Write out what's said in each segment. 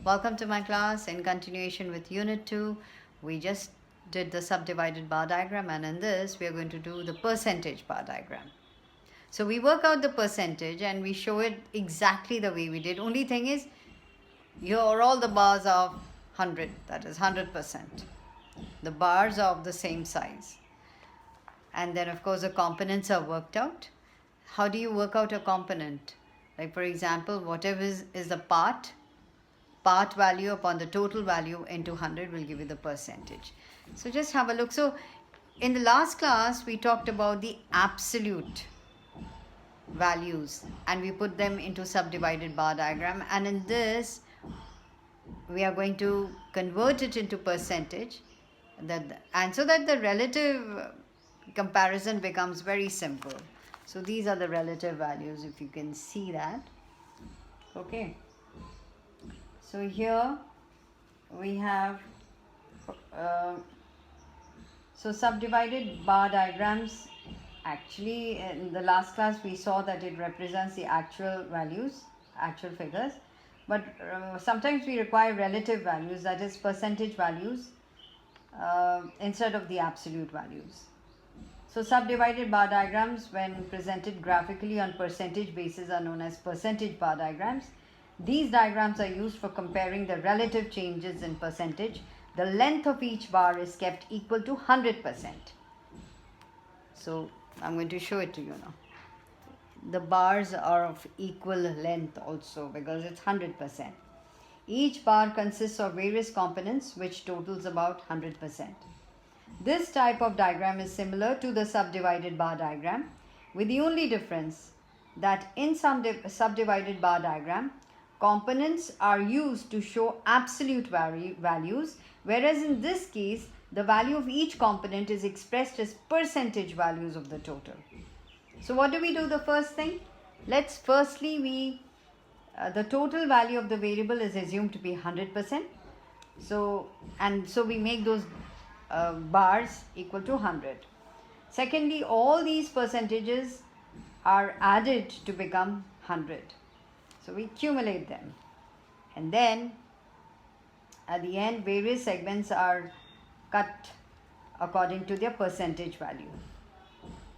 Welcome to my class. In continuation with Unit 2, we just did the subdivided bar diagram, and in this we are going to do the percentage bar diagram. So we work out the percentage and we show it exactly the way we did. Only thing is, here are all the bars of 100, that is 100%. The bars are of the same size. And then of course the components are worked out. How do you work out a component? Like for example, whatever is the part value upon the total value into 100 will give you the percentage. So just have a look. So in the last class we talked about the absolute values and we put them into subdivided bar diagram, and in this we are going to convert it into percentage, and so that the relative comparison becomes very simple. So these are the relative values, if you can see that. Okay, so here we have so subdivided bar diagrams. Actually, in the last class we saw that it represents the actual values, actual figures, but sometimes we require relative values, that is percentage values, instead of the absolute values. So subdivided bar diagrams, when presented graphically on percentage basis, are known as percentage bar diagrams. These diagrams are used for comparing the relative changes in percentage. The length of each bar is kept equal to 100%. So I'm going to show it to you now. The bars are of equal length also because it's 100%. Each bar consists of various components which totals about 100%. This type of diagram is similar to the subdivided bar diagram, with the only difference that in some subdivided bar diagram, components are used to show absolute values, whereas in this case, the value of each component is expressed as percentage values of the total. So what do we do the first thing? Let's firstly the total value of the variable is assumed to be 100%. So we make those bars equal to 100. Secondly, all these percentages are added to become 100. So we accumulate them, and then at the end various segments are cut according to their percentage value.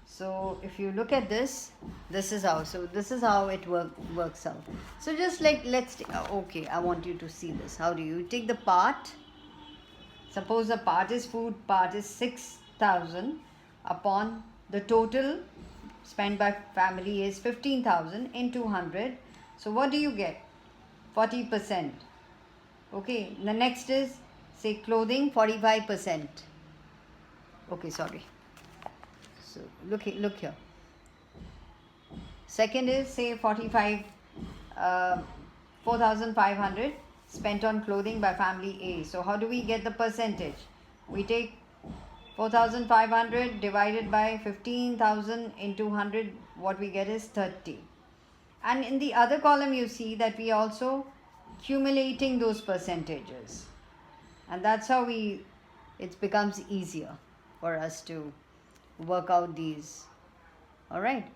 So if you look at this is how, so this is how it works out. So just like okay, I want you to see this. How do you take the part? Suppose the part is food, part is 6,000 upon the total spent by family is 15,000 into 100. So what do you get? 40%. Okay, the next is say clothing, 45%. Okay, sorry. So look here. Second is say 4,500 spent on clothing by family A. So how do we get the percentage? We take 4,500 divided by 15,000 into 100. What we get is 30. And in the other column you see that we also accumulating those percentages, and that's how it becomes easier for us to work out these. All right,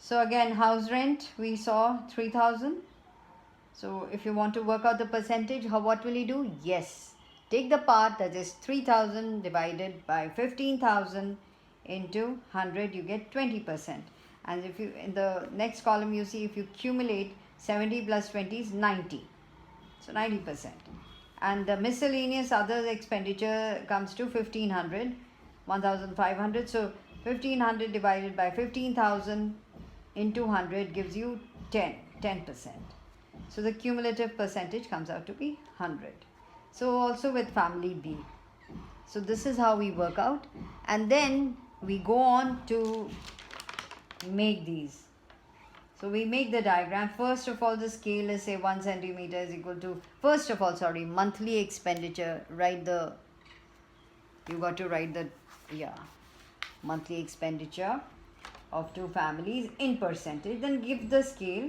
so again, house rent we saw 3,000. So if you want to work out the percentage, what will you do? Yes, take the part, that is 3,000 divided by 15,000 into 100, you get 20%. And if you, in the next column you see, if you accumulate 70 plus 20 is 90, so 90%. And the miscellaneous other expenditure comes to 1,500, 1,500. So 1,500 divided by 15,000 into 100 gives you 10%. So the cumulative percentage comes out to be 100. So also with family B. So this is how we work out, and then we go on to make these. So we make the diagram. First of all, the scale is say 1 centimeter is equal to, monthly expenditure. You got to write the monthly expenditure of two families in percentage. Then give the scale.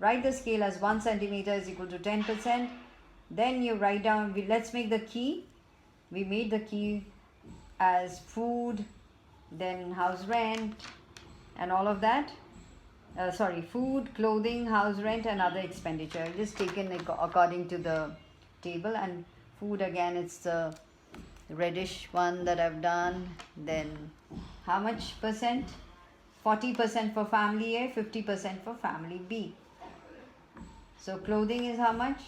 Write the scale as 1 centimeter is equal to 10%. Then you write down, let's make the key. We made the key as food, then house rent, and all of that. food, clothing, house rent, and other expenditure. I've just taken it according to the table. And food, again, it's the reddish one that I've done. Then how much percent? 40% for family A, 50% for family B. So clothing is how much?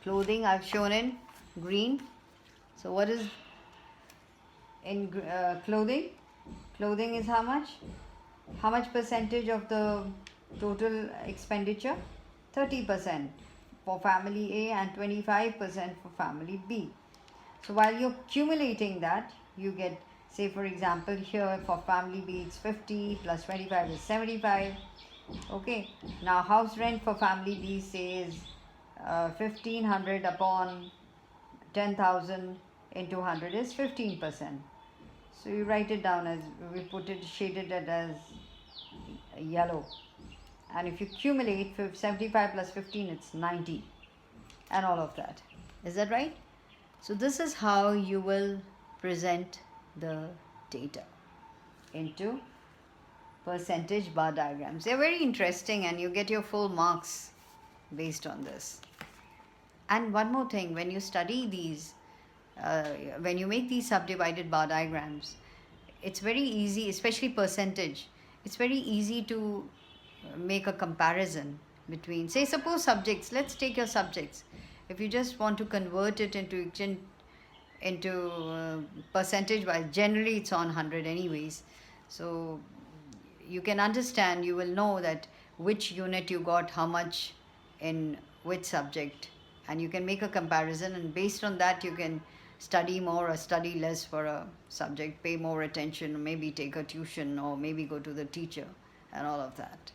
Clothing I've shown in green. So what is in clothing? Clothing is how much? How much percentage of the total expenditure? 30% for family A and 25% for family B. So while you're accumulating that, you get, say for example, here for family B it's 50 plus 25 is 75. Okay, now house rent for family B says 1500 upon 10,000 into 100 is 15%. So you write it down as, we put it, shaded it as yellow. And if you accumulate 75 plus 15, it's 90, and all of that. Is that right? So this is how you will present the data into percentage bar diagrams. They're very interesting, and you get your full marks based on this. And one more thing, when you study these, when you make these subdivided bar diagrams, it's very easy, especially percentage, it's very easy to make a comparison between, say, suppose subjects. Let's take your subjects. If you just want to convert it into percentage wise, generally it's on 100 anyways. So you can understand, you will know that which unit you got how much in which subject, and you can make a comparison, and based on that you can study more or study less for a subject, pay more attention, maybe take a tuition, or maybe go to the teacher, and all of that.